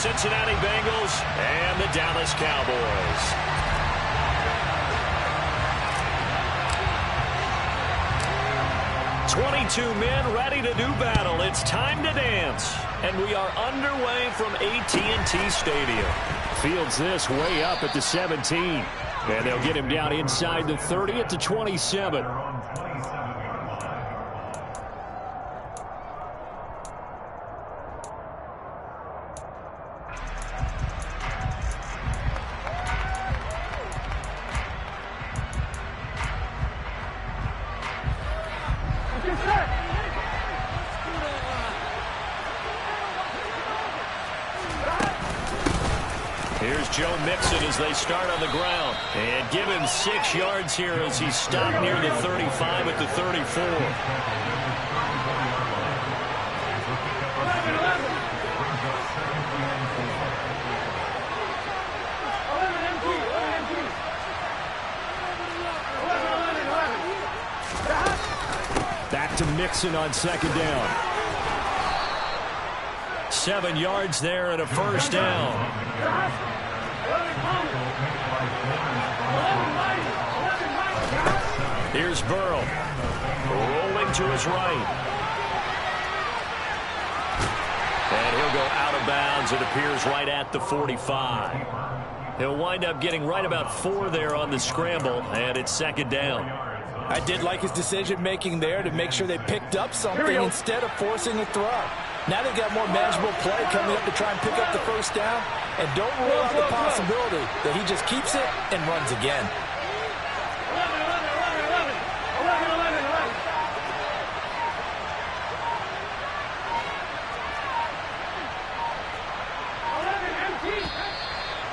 Cincinnati Bengals and the Dallas Cowboys. "22 men ready to do battle. It's time to dance." And we are underway from AT&T Stadium. Fields this way up at the 17. And they'll get him down inside the 30 at the 27. Here's Joe Mixon as they start on the ground. And give him 6 yards here as he stopped near the 35 at the 34. Back to Mixon on second down. 7 yards there and a first down. Here's Burrow. Rolling to his right. And he'll go out of bounds, it appears, right at the 45. He'll wind up getting right about 4 there on the scramble, and it's second down. I did like his decision-making there to make sure they picked up something instead of forcing a throw. Now they've got more manageable play coming up to try and pick up the first down. And don't rule out the possibility that he just keeps it and runs again.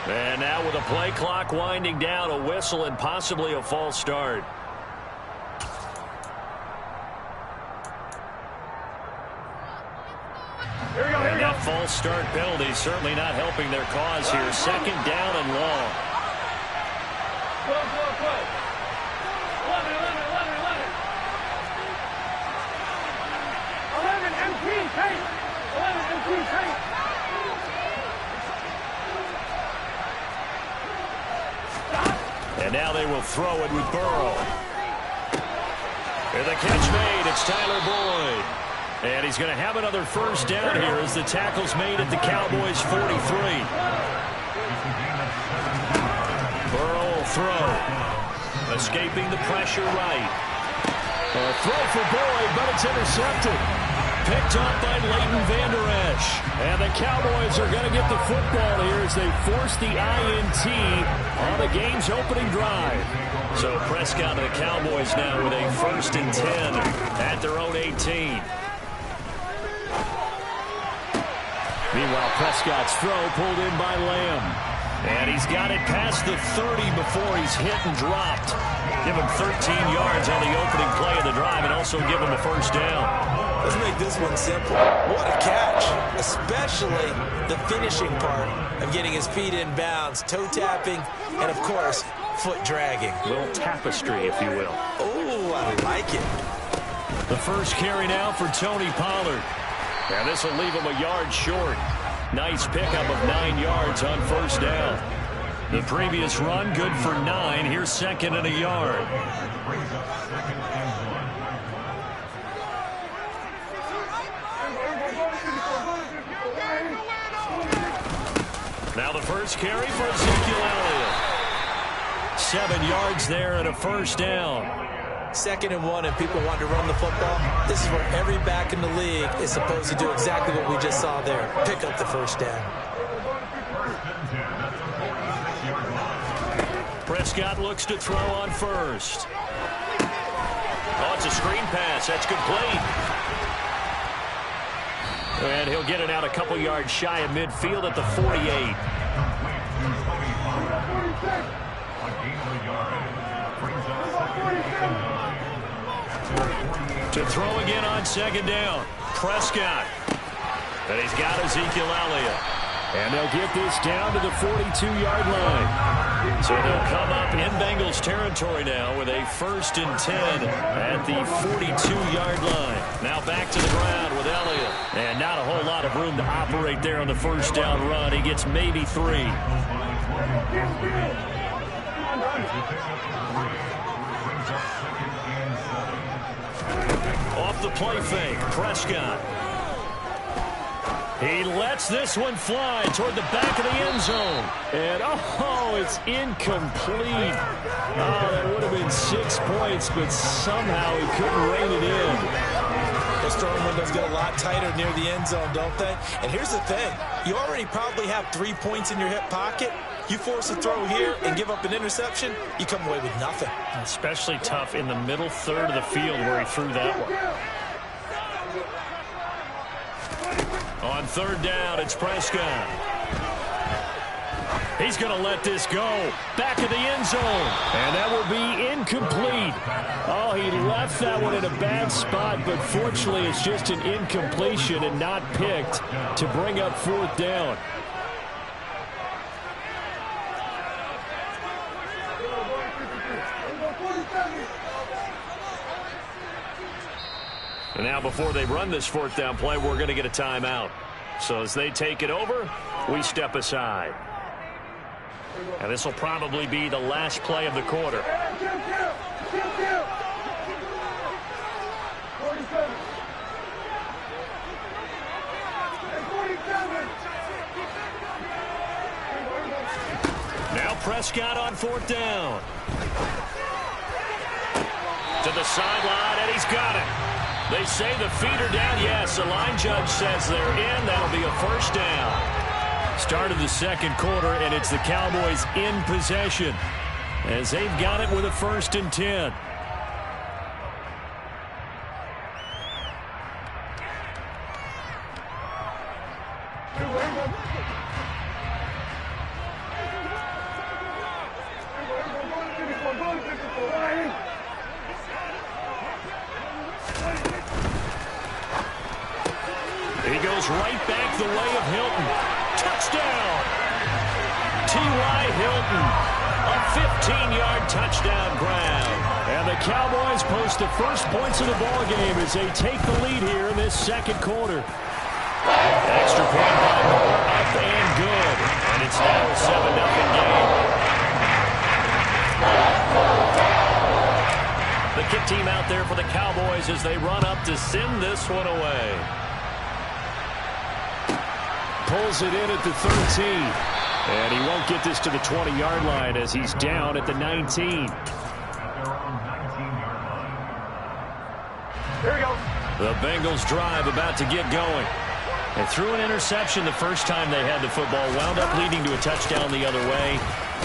And now with the play clock winding down, a whistle and possibly a false start. And that false start penalty certainly not helping their cause here. Second down and long. And now they will throw it with Burrow. And the catch made. It's Tyler Boyd. And he's going to have another first down here as the tackle's made at the Cowboys' 43. Burrow will throw. Escaping the pressure right. A throw for Boyd, but it's intercepted. Picked up by Leighton Vander Esch. And the Cowboys are going to get the football here as they force the INT on the game's opening drive. So Prescott and the Cowboys now with a 1st and 10 at their own 18. Meanwhile, Prescott's throw pulled in by Lamb. And he's got it past the 30 before he's hit and dropped. Give him 13 yards on the opening play of the drive and also give him a first down. Let's make this one simple. What a catch, especially the finishing part of getting his feet in bounds, toe tapping, and, of course, foot dragging. A little tapestry, if you will. Oh, I like it. The first carry now for Tony Pollard. And this will leave him a yard short. Nice pickup of 9 yards on first down. The previous run good for 9. Here's second and a yard. Now the first carry for Ezekiel Elliott. 7 yards there and a first down. 2nd and 1 and people want to run the football. This is where every back in the league is supposed to do exactly what we just saw there. Pick up the first down. Prescott looks to throw on first. Oh, it's a screen pass. That's complete. And he'll get it out a couple yards shy of midfield at the 48. To throw again on second down. Prescott. And he's got Ezekiel Elliott. And they'll get this down to the 42-yard line. So they'll come up in Bengals territory now with a 1st and 10 at the 42-yard line. Now back to the ground with Elliott. And not a whole lot of room to operate there on the 1st down run. He gets maybe 3. Off the play fake, Prescott. He lets this one fly toward the back of the end zone. And, oh, it's incomplete. Oh, that would have been 6 points, but somehow he couldn't rein it in. Those throwing windows get a lot tighter near the end zone, don't they? And here's the thing. You already probably have 3 points in your hip pocket. You force a throw here and give up an interception, you come away with nothing. Especially tough in the middle third of the field where he threw that one. On 3rd down, it's Prescott. He's going to let this go. Back of the end zone. And that will be incomplete. Oh, he left that one in a bad spot, but fortunately it's just an incompletion and not picked to bring up 4th down. And now before they run this 4th down play, we're going to get a timeout. So as they take it over, we step aside. And this will probably be the last play of the quarter. Now Prescott on 4th down. To the sideline, and he's got it. They say the feet are down. Yes, the line judge says they're in. That'll be a 1st down. Start of the 2nd quarter, and it's the Cowboys in possession as they've got it with a 1st and 10. He goes right back the way of Hilton. Touchdown! T.Y. Hilton, a 15-yard touchdown grab. And the Cowboys post the first points of the ballgame as they take the lead here in this 2nd quarter. Extra point by Moore, up and good. And it's now a 7-0 game. The kick team out there for the Cowboys as they run up to send this one away. Pulls it in at the 13. And he won't get this to the 20-yard line as he's down at the 19. Here we go. The Bengals drive about to get going. They threw an interception the first time they had the football, wound up leading to a touchdown the other way.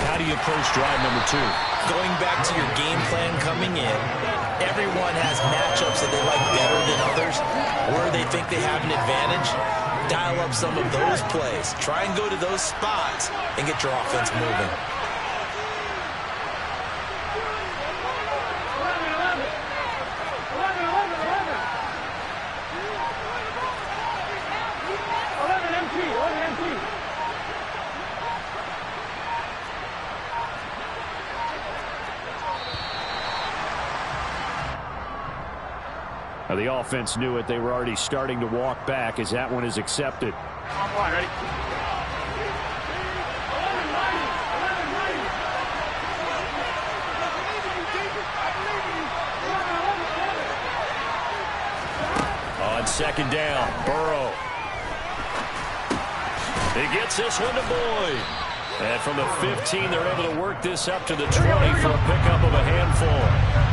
How do you approach drive number 2? Going back to your game plan coming in, everyone has matchups that they like better than others, where they think they have an advantage. Dial up some of those plays. Try and go to those spots and get your offense moving. Now the offense knew it. They were already starting to walk back as that one is accepted. Ready? On 2nd down, Burrow. He gets this one to Boyd. And from the 15, they're able to work this up to the 20 for a pickup of a handful.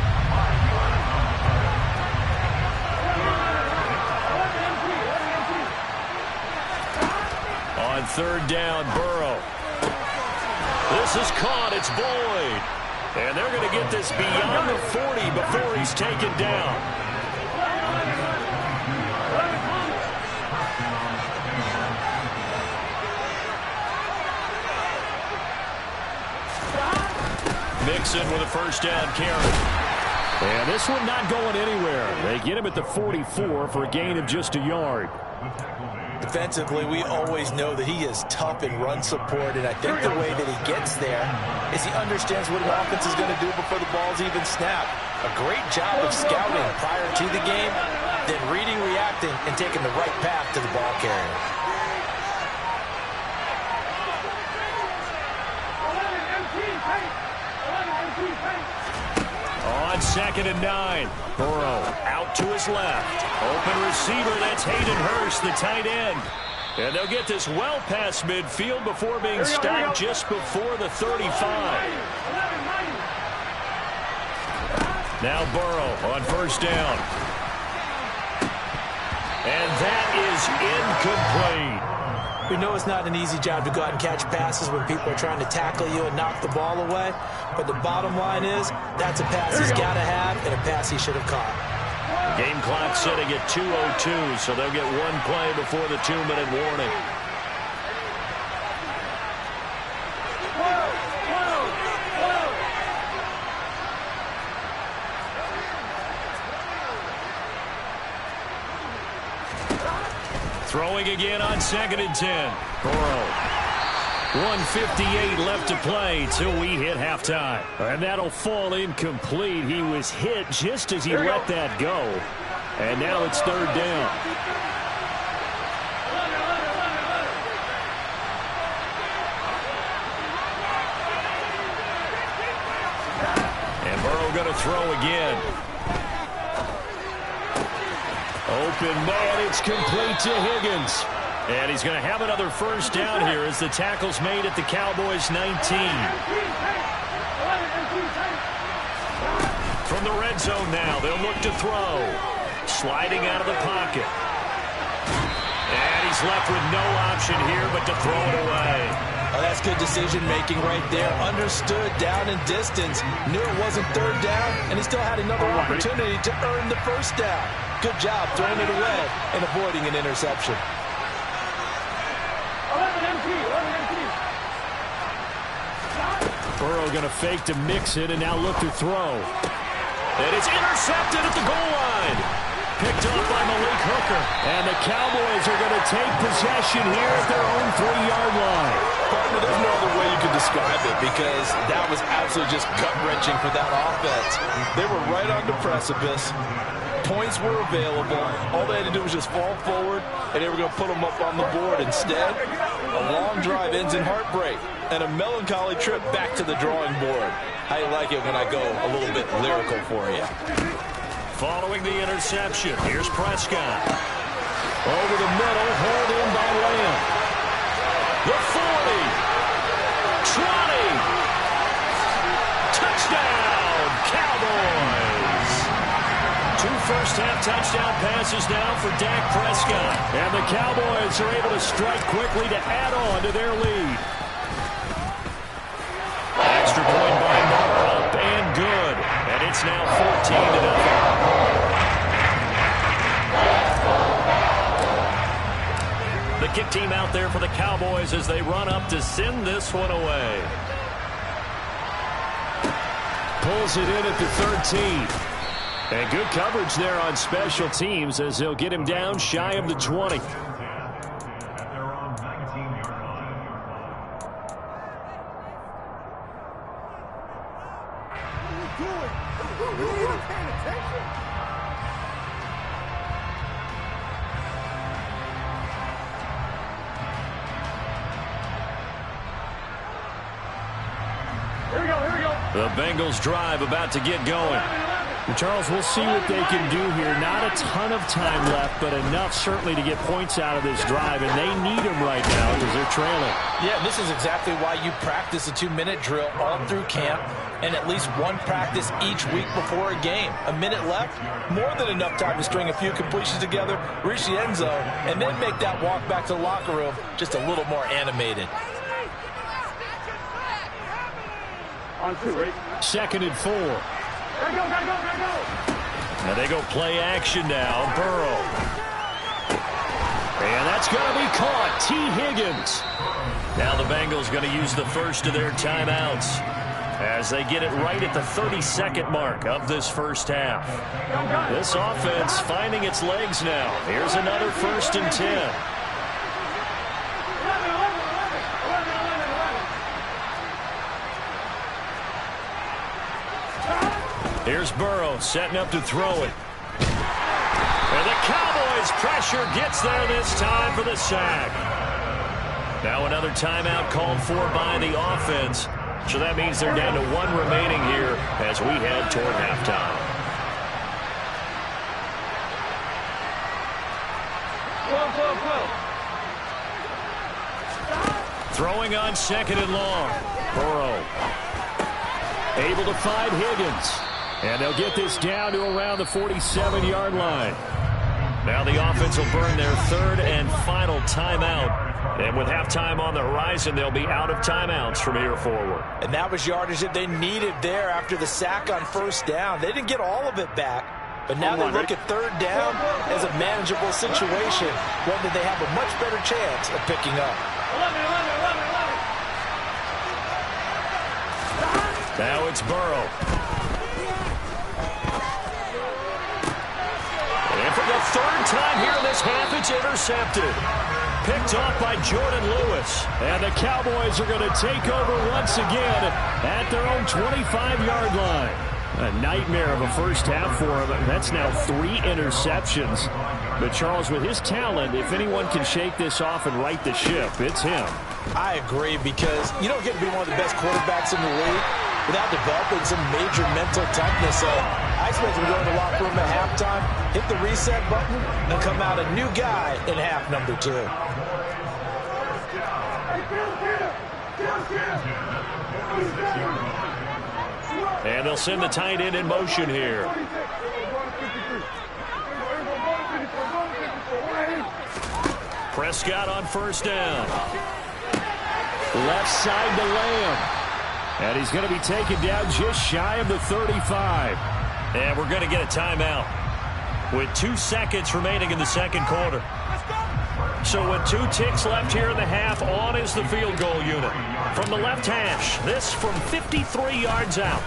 On 3rd down, Burrow. This is caught. It's Boyd. And they're going to get this beyond the 40 before he's taken down. Mixon with a 1st down carry. And this one not going anywhere. They get him at the 44 for a gain of just a yard. Defensively, we always know that he is tough in run support, and I think the way that he gets there is he understands what an offense is going to do before the ball's even snapped. A great job of scouting prior to the game, then reading, reacting, and taking the right path to the ball carrier. On 2nd and 9, Burrow out to his left. Open receiver, that's Hayden Hurst, the tight end. And they'll get this well past midfield before being stopped just before the 35. Now Burrow on 1st down. And that is incomplete. We know it's not an easy job to go out and catch passes when people are trying to tackle you and knock the ball away. But the bottom line is, that's a pass he's got to have and a pass he should have caught. Game clock sitting at 2:02, so they'll get one play before the 2-minute warning. Throwing again on 2nd and 10. Burrow. 1:58 left to play till we hit halftime. And that'll fall incomplete. He was hit just as he let that go. And now it's 3rd down. And Burrow going to throw again. Open man, it's complete to Higgins. And he's going to have another 1st down here as the tackle's made at the Cowboys' 19. From the red zone now, they'll look to throw. Sliding out of the pocket. And he's left with no option here but to throw it away. Oh, that's good decision-making right there. Understood down and distance. Knew it wasn't 3rd down, and he still had another opportunity to earn the 1st down. Good job throwing it away and avoiding an interception. Burrow going to fake to mix it and now look to throw. And it's intercepted at the goal line. Picked up by Malik Hooker. And the Cowboys are going to take possession here at their own 3-yard line. Partner, there's no other way you could describe it because that was absolutely just gut-wrenching for that offense. They were right on the precipice. Points were available. All they had to do was just fall forward, and they were going to put them up on the board. Instead, a long drive ends in heartbreak and a melancholy trip back to the drawing board. I like it when I go a little bit lyrical for you. Following the interception, here's Prescott. Over the middle, hauled in by Lamb. The 40. 20. Touchdown, Cowboys. 2 first-half touchdown passes now for Dak Prescott. And the Cowboys are able to strike quickly to add on to their lead. Extra point by Moore, up and good. And it's now 14-0. The kick team out there for the Cowboys as they run up to send this one away. Pulls it in at the 13. And good coverage there on special teams as they'll get him down shy of the 20. The Bengals drive about to get going. And Charles, we'll see what they can do here. Not a ton of time left, but enough certainly to get points out of this drive, and they need them right now because they're trailing. Yeah, this is exactly why you practice a 2-minute drill all through camp and at least one practice each week before a game. A minute left, more than enough time to string a few completions together, reach the end zone, and then make that walk back to the locker room just a little more animated. On 2, ready? 2nd and 4. Gotta go. Now they go play action now. Burrow. And that's going to be caught. T. Higgins. Now the Bengals going to use the first of their timeouts as they get it right at the 32nd mark of this first half. This offense finding its legs now. Here's another 1st and 10. Here's Burrow setting up to throw it. And the Cowboys' pressure gets there this time for the sack. Now another timeout called for by the offense. So that means they're down to 1 remaining here as we head toward halftime. Throwing on 2nd and long. Burrow able to find Higgins. And they'll get this down to around the 47-yard line. Now the offense will burn their 3rd and final timeout. And with halftime on the horizon, they'll be out of timeouts from here forward. And that was yardage that they needed there after the sack on 1st down. They didn't get all of it back. But now they look at 3rd down as a manageable situation, one that they have a much better chance of picking up. Now it's Burrow. And for the 3rd time here in this half, it's intercepted. Picked off by Jordan Lewis. And the Cowboys are going to take over once again at their own 25-yard line. A nightmare of a first half for him. That's now 3 interceptions. But Charles, with his talent, if anyone can shake this off and right the ship, it's him. I agree, because you don't get to be one of the best quarterbacks in the league without developing some major mental toughness. So I expect him to go in the locker room at halftime, hit the reset button, and come out a new guy in half number 2. And they'll send the tight end in motion here. Prescott on 1st down. Left side to Lamb. And he's going to be taken down just shy of the 35. And we're going to get a timeout with 2 seconds remaining in the 2nd quarter. So with 2 ticks left here in the half, on is the field goal unit. From the left hash, this from 53 yards out.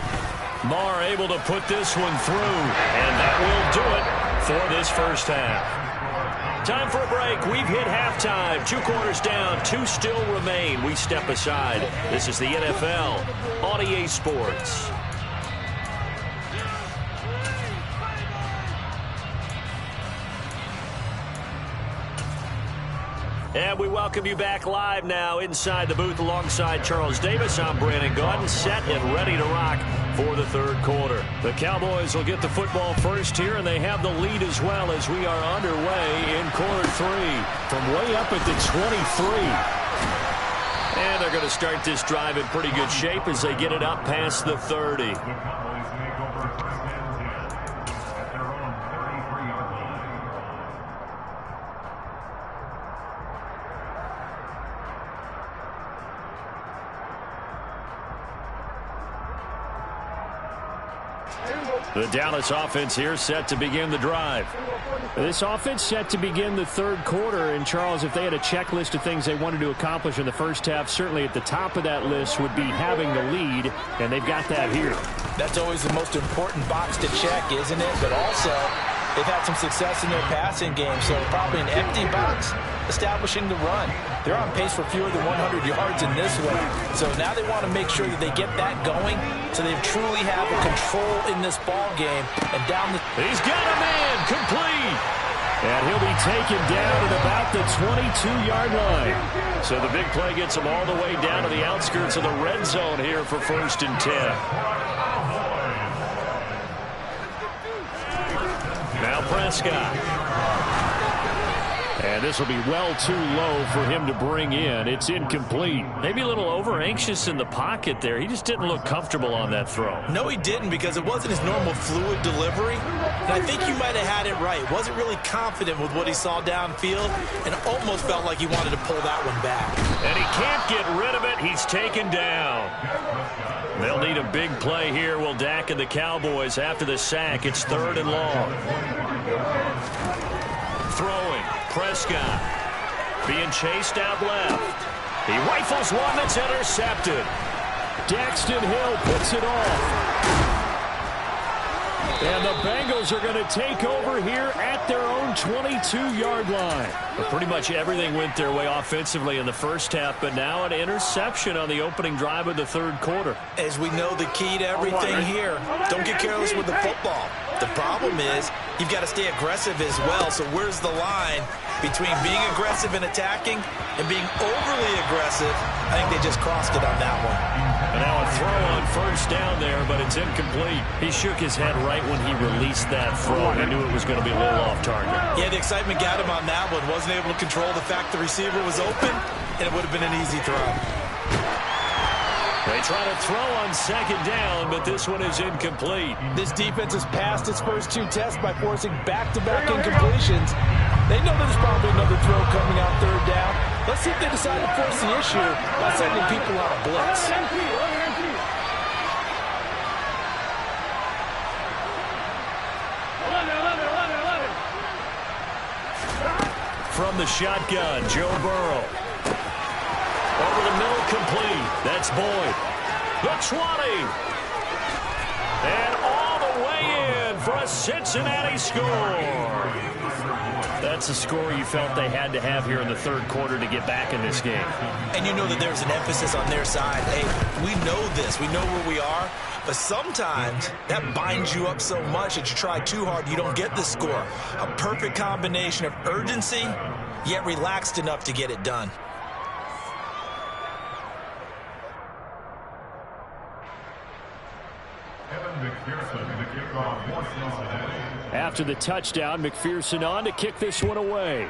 Marr able to put this one through, and that will do it for this first half. Time for a break. We've hit halftime. 2 quarters down, 2 still remain. We step aside. This is the NFL on EA Sports. And we welcome you back live now inside the booth alongside Charles Davis. I'm Brandon Gaudin, set and ready to rock for the 3rd quarter. The Cowboys will get the football first here, and they have the lead as well as we are underway in quarter 3 from way up at the 23. And they're going to start this drive in pretty good shape as they get it up past the 30. The Dallas offense here set to begin the drive. This offense set to begin the 3rd quarter. And, Charles, if they had a checklist of things they wanted to accomplish in the first half, certainly at the top of that list would be having the lead, and they've got that here. That's always the most important box to check, isn't it? But also, they've had some success in their passing game, so probably an empty box establishing the run. They're on pace for fewer than 100 yards in this one. So now they want to make sure that they get that going so they truly have a control in this ball game. And down the... He's got a man complete. And he'll be taken down at about the 22-yard line. So the big play gets him all the way down to the outskirts of the red zone here for 1st and 10. Now Prescott. And this will be well too low for him to bring in. It's incomplete. Maybe a little over-anxious in the pocket there. He just didn't look comfortable on that throw. No, he didn't, because it wasn't his normal fluid delivery. And I think you might have had it right. Wasn't really confident with what he saw downfield, and almost felt like he wanted to pull that one back. And he can't get rid of it. He's taken down. They'll need a big play here, will Dak and the Cowboys after the sack. It's 3rd and long. Throwing. Prescott being chased out left. He rifles one that's intercepted. Daxton Hill puts it off. And the Bengals are going to take over here at their own 22-yard line. Well, pretty much everything went their way offensively in the first half, but now an interception on the opening drive of the third quarter. As we know, the key to everything here, don't get careless with the football. The problem is you've got to stay aggressive as well. So where's the line between being aggressive and attacking and being overly aggressive? I think they just crossed it on that one. And now a throw on first down there, but it's incomplete. He shook his head right when he released that throw. He knew it was going to be a little off target. Yeah, the excitement got him on that one. Wasn't able to control the fact the receiver was open, and it would have been an easy throw. They try to throw on second down, but this one is incomplete. This defense has passed its first two tests by forcing back-to-back incompletions. They know there's probably another throw coming out third down. Let's see if they decide to force the issue by sending people on a blitz. From the shotgun, Joe Burrow. Over the middle, complete. That's Boyd. The 20. And all the way in for a Cincinnati score. That's a score you felt they had to have here in the third quarter to get back in this game. And you know that there's an emphasis on their side. Hey, we know this. We know where we are. But sometimes that binds you up so much that you try too hard, you don't get the score. A perfect combination of urgency, yet relaxed enough to get it done. After the touchdown, McPherson on to kick this one away.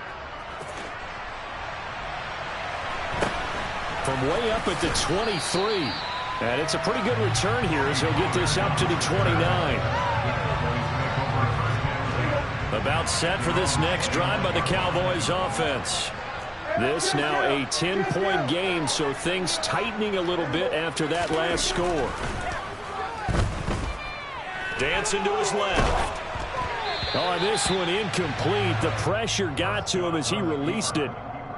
From way up at the 23. And it's a pretty good return here as he'll get this up to the 29. About set for this next drive by the Cowboys offense. This now a 10-point game, so things tightening a little bit after that last score. Dancing to his left. Oh, this one incomplete. The pressure got to him as he released it.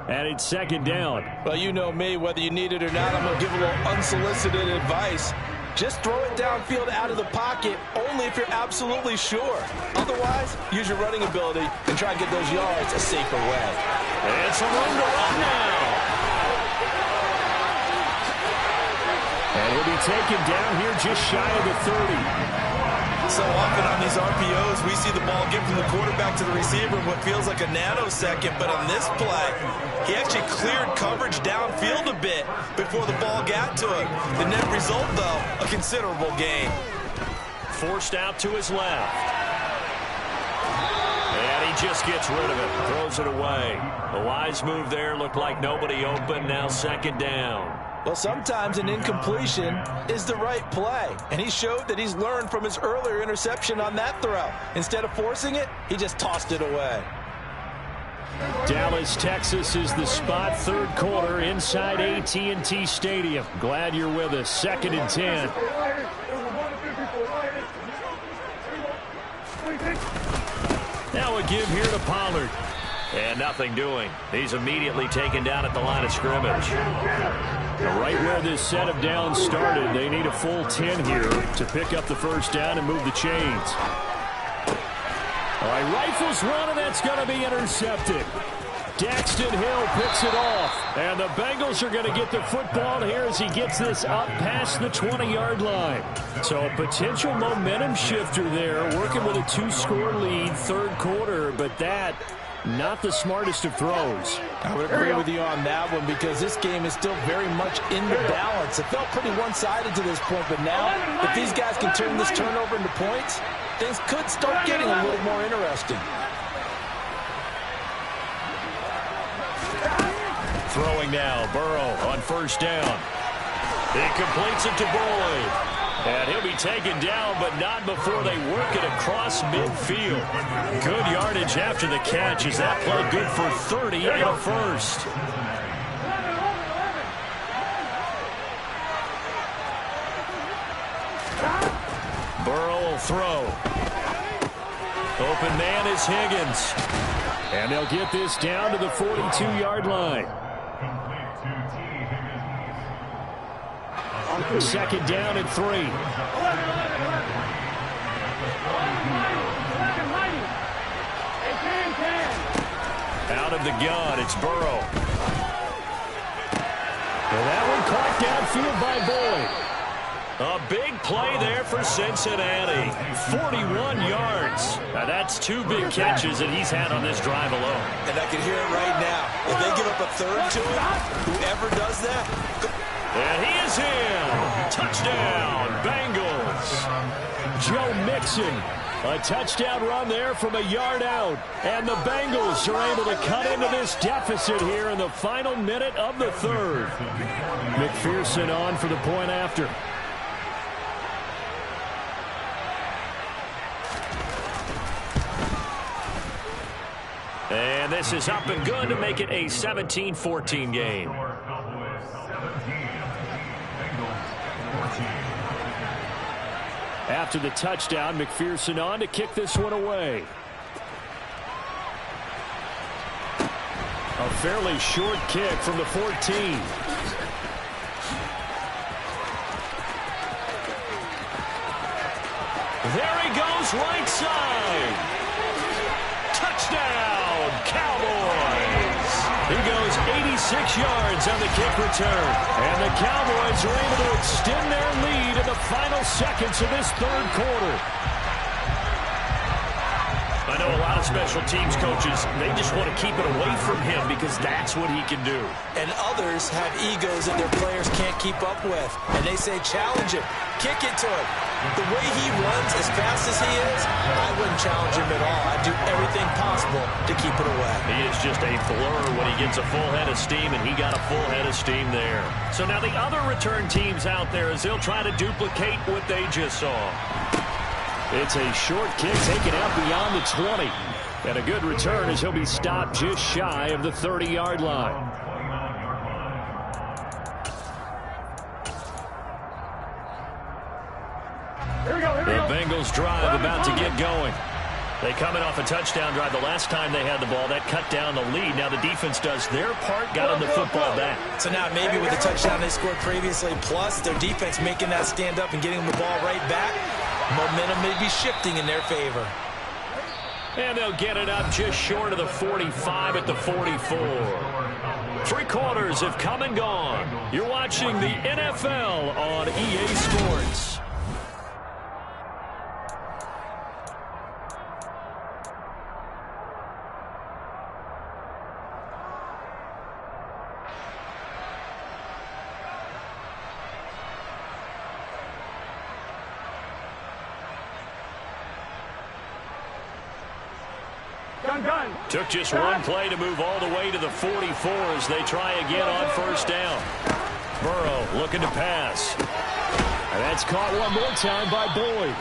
And it's second down. Well, you know me, whether you need it or not, I'm going to give a little unsolicited advice. Just throw it downfield out of the pocket, only if you're absolutely sure. Otherwise, use your running ability and try and get those yards a safer way. And some room to run now. And he'll be taken down here just shy of the 30. So often on these RPOs, we see the ball get from the quarterback to the receiver in what feels like a nanosecond. But on this play, he actually cleared coverage downfield a bit before the ball got to him. The net result, though, a considerable gain. Forced out to his left. And he just gets rid of it. Throws it away. A wise move there. Looked like nobody open. Now second down. Well, sometimes an incompletion is the right play, and he showed that he's learned from his earlier interception on that throw. Instead of forcing it, he just tossed it away. Dallas, Texas is the spot. Third quarter inside AT&T Stadium. Glad you're with us. Second and 10. Now a give here to Pollard. And nothing doing. He's immediately taken down at the line of scrimmage. Right where this set of downs started, they need a full 10 here to pick up the first down and move the chains. All right, rifles run, and that's going to be intercepted. Daxton Hill picks it off. And the Bengals are going to get the football here as he gets this up past the 20-yard line. So a potential momentum shifter there, working with a 2-score lead, third quarter, but that not the smartest of throws. I would agree with you on that one because this game is still very much in the balance. It felt pretty one-sided to this point, but now if these guys can turn this turnover into points, things could start getting a little more interesting. Throwing now, Burrow on first down. He completes it to Boyd. And he'll be taken down, but not before they work it across midfield. Good yardage after the catch as that play good for 30 and a first. Burrow will throw. Open man is Higgins. And they'll get this down to the 42-yard line. Second down and 3. of the gun. It's Burrow. And that one caught downfield by Boyd. A big play there for Cincinnati. 41 yards. Now that's 2 big catches that he's had on this drive alone. And I can hear it right now. If they give up a third to him, whoever does that. And he is in. Touchdown, Bengals. Joe Mixon. A touchdown run there from a yard out. And the Bengals are able to cut into this deficit here in the final minute of the third. McPherson on for the point after. And this is up and good to make it a 17-14 game. After the touchdown, McPherson on to kick this one away. A fairly short kick from the 14. There he goes, right side. Touchdown, Cowboys. He goes 86 yards on the kick return. And the Cowboys are able to extend their lead in the final seconds of this third quarter. I know a lot of special teams coaches, they just want to keep it away from him because that's what he can do. And others have egos that their players can't keep up with. And they say, challenge him, kick it to him. The way he runs as fast as he is, I wouldn't challenge him at all. I'd do everything possible to keep it away. He is just a blur when he gets a full head of steam, and he got a full head of steam there. So now the other return teams out there as they'll try to duplicate what they just saw. It's a short kick taken out beyond the 20. And a good return as he'll be stopped just shy of the 30-yard line. The Bengals drive about to get going. They coming off a touchdown drive the last time they had the ball. That cut down the lead. Now the defense does their part, got them the football back. So now maybe with the touchdown they scored previously, plus their defense making that stand up and getting them the ball right back, momentum may be shifting in their favor. And they'll get it up just short of the 45 at the 44. 3 quarters have come and gone. You're watching the NFL on EA Sports. Took just one play to move all the way to the 44 as they try again on first down. Burrow looking to pass. And that's caught one more time by Boyd.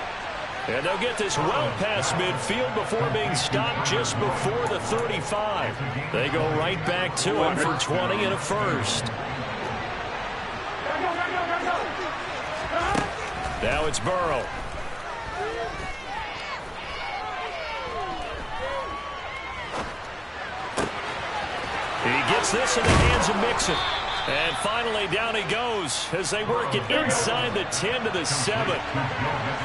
And they'll get this well past midfield before being stopped just before the 35. They go right back to him for 20 and a first. Now it's Burrow. He gets this in the hands of Mixon. And finally down he goes as they work it inside the 10 to the 7.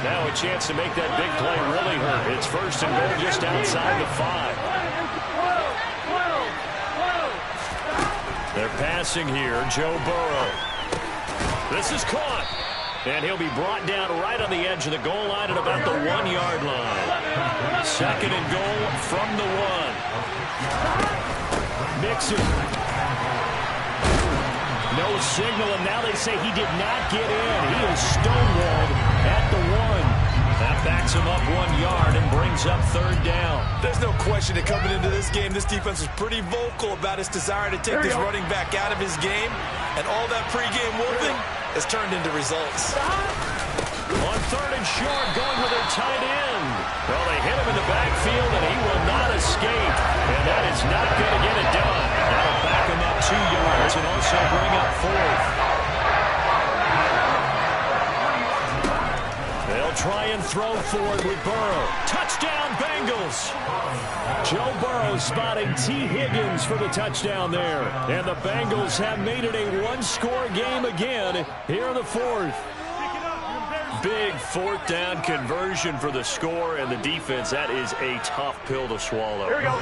Now a chance to make that big play really hurt. It's first and goal just outside the 5. They're passing here, Joe Burrow. This is caught. And he'll be brought down right on the edge of the goal line at about the 1-yard line. Second and goal from the 1. Mixon. No signal, and now they say he did not get in. He is stonewalled at the 1. That backs him up 1 yard and brings up third down. There's no question that coming into this game, this defense was pretty vocal about its desire to take this running back out of his game. And all that pregame whooping has turned into results. On third and short, going with their tight end. Well, they hit him in the backfield, and he will not escape. And that is not going to get it done. That'll back him up 2 yards and also bring up fourth. They'll try and throw for it with Burrow. Touchdown, Bengals. Joe Burrow spotting T. Higgins for the touchdown there. And the Bengals have made it a one-score game again here in the fourth. Big fourth down conversion for the score, and the defense, that is a tough pill to swallow. Here we go.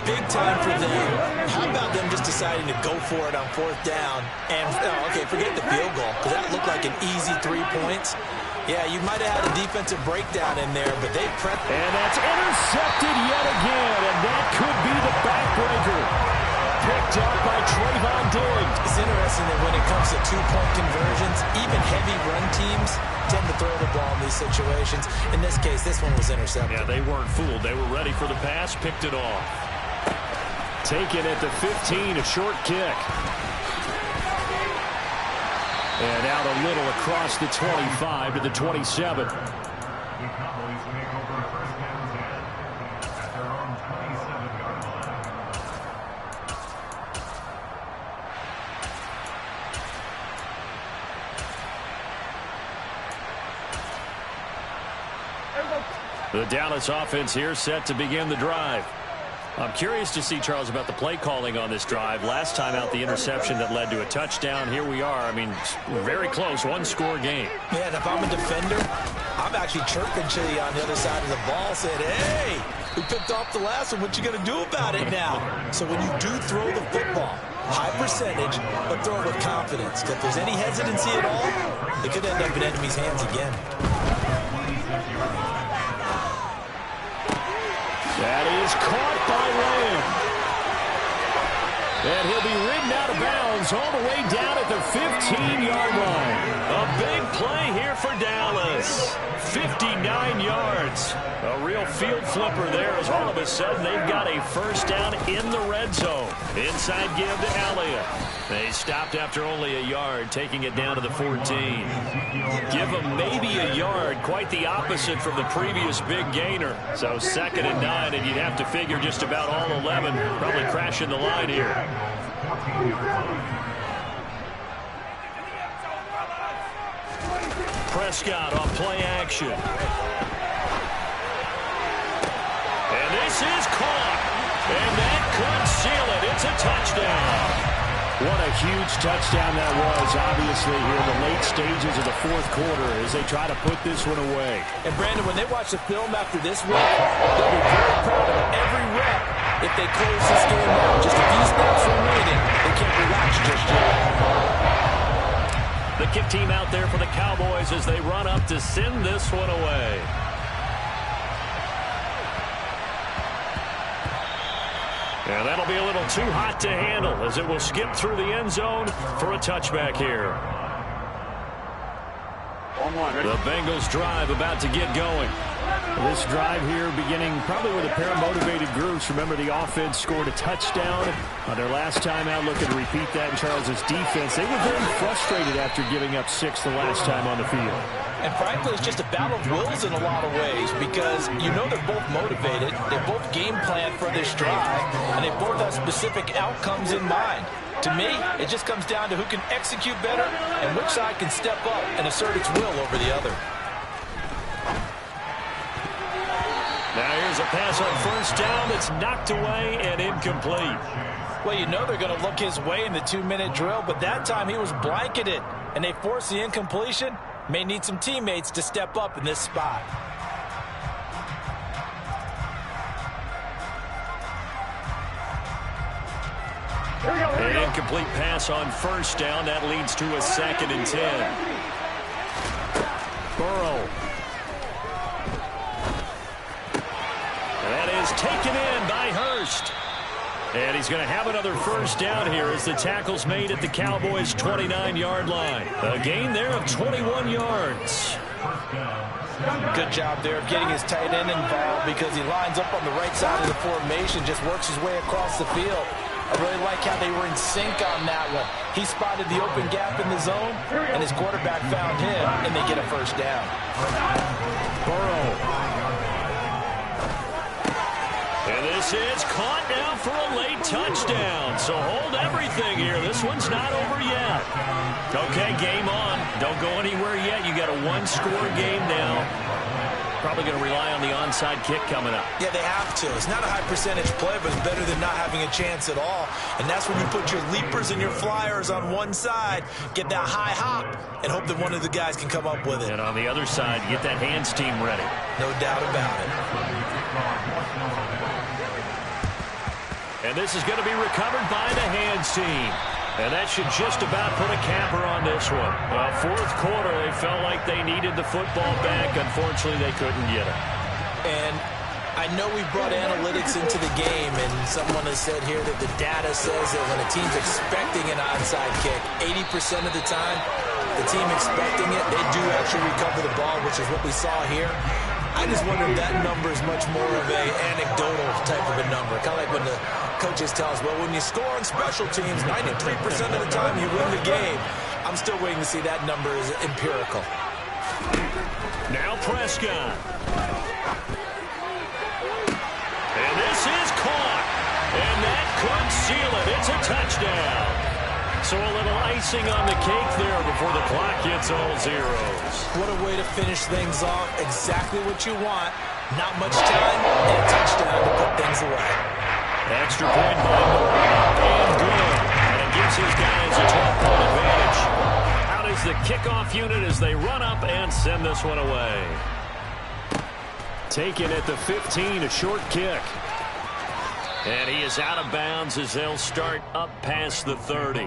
Big time for them. How about them just deciding to go for it on fourth down? And, okay, forget the field goal, because that looked like an easy 3 points. Yeah, you might have had a defensive breakdown in there, but they prepped. And that's intercepted yet again, and that could be the backbreaker. Picked up by Trayvon Diggs. It's interesting that when it comes to two-point conversions, even heavy run teams tend to throw the ball in these situations. In this case, this one was intercepted. Yeah, they weren't fooled. They were ready for the pass, picked it off. Taken at the 15, a short kick. And out a little across the 25 to the 27. The Dallas offense here set to begin the drive. I'm curious to see, Charles, about the play calling on this drive. Last time out, the interception that led to a touchdown. Here we are. I mean, very close, one-score game. Yeah, and if I'm a defender, I'm actually chirping Chili on the other side of the ball, saying, hey, we picked off the last one. What you going to do about it now? So when you do throw the football, high percentage, but throw it with confidence. Because if there's any hesitancy at all, it could end up in enemy's hands again. That is caught by Lamb. And he'll be ridden out of bounds all the way down at the 15-yard line. A big play here for Dallas. 59 yards. A real field flipper there as all of a sudden they've got a first down in the red zone. Inside give to Elliott. They stopped after only a yard, taking it down to the 14. Give them maybe a yard, quite the opposite from the previous big gainer. So 2nd and 9, and you'd have to figure just about all 11 probably crashing the line here. Prescott on play action. And this is caught. And that could seal it. It's a touchdown. What a huge touchdown that was, obviously, here in the late stages of the fourth quarter as they try to put this one away. And, Brandon, when they watch the film after this week, they'll be very proud of every rep if they close this game out. Just a few snaps remaining. They can't relax just yet. The kick team out there for the Cowboys as they run up to send this one away. And that'll be a little too hot to handle as it will skip through the end zone for a touchback here. The Bengals drive about to get going. This drive here beginning probably with a pair of motivated groups. Remember, the offense scored a touchdown on their last time out. Looking to repeat that in Charles's defense. They were very frustrated after giving up 6 the last time on the field. And frankly, it's just a battle of wills in a lot of ways because you know they're both motivated. They both game plan for this drive, and they both have specific outcomes in mind. To me, it just comes down to who can execute better and which side can step up and assert its will over the other. Now here's a pass on first down that's knocked away and incomplete. Well, you know they're going to look his way in the 2-minute drill, but that time he was blanketed, and they forced the incompletion. May need some teammates to step up in this spot. An incomplete pass on first down. That leads to a 2nd and 10. Burrow. That is taken in by Hurst. And he's going to have another first down here as the tackle's made at the Cowboys' 29-yard line. A gain there of 21 yards. Good job there of getting his tight end involved because he lines up on the right side of the formation, just works his way across the field. I really like how they were in sync on that one. He spotted the open gap in the zone, and his quarterback found him, and they get a first down. Burrow. And this is caught now for a late touchdown. So hold everything here. This one's not over yet. Okay, game on. Don't go anywhere yet. You got a one-score game now. Probably going to rely on the onside kick coming up. Yeah, they have to. It's not a high percentage play, but it's better than not having a chance at all. And that's when you put your leapers and your flyers on one side, get that high hop, and hope that one of the guys can come up with it. And on the other side, get that hands team ready. No doubt about it. And this is going to be recovered by the hands team. And that should just about put a capper on this one. Fourth quarter, they felt like they needed the football back. Unfortunately, they couldn't get it. And I know we brought analytics into the game, and someone has said here that the data says that when a team's expecting an onside kick, 80% of the time, the team expecting it, they do actually recover the ball, which is what we saw here. I just wonder if that number is much more of a anecdotal type of a number. Kind of like when the coaches tell us, well, when you score on special teams, 93% of the time you win the game. I'm still waiting to see that number is empirical. Now Prescott. And this is caught. And that could seal it. It's a touchdown. So a little icing on the cake there before the clock hits all zeros. What a way to finish things off. Exactly what you want. Not much time and a touchdown to put things away. Extra point by Moore. And good. And it gives his guys a 12-point advantage. Out is the kickoff unit as they run up and send this one away. Taken at the 15, a short kick. And he is out of bounds as they'll start up past the 30.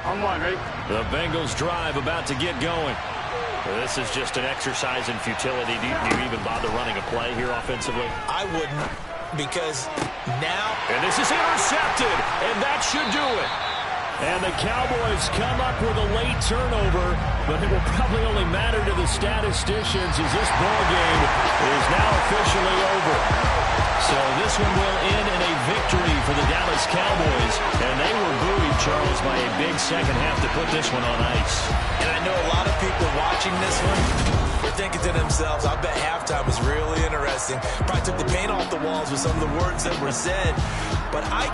On one, ready? The Bengals drive about to get going. This is just an exercise in futility. Do you even bother running a play here offensively? I wouldn't, because now... And this is intercepted, and that should do it. And the Cowboys come up with a late turnover, but it will probably only matter to the statisticians as this ball game is now officially over. So this one will end in a victory for the Dallas Cowboys, and they were buoyed, Charles, by a big second half to put this one on ice. And I know a lot of people watching this one, they're thinking to themselves, I bet halftime was really interesting. Probably took the paint off the walls with some of the words that were said. But I get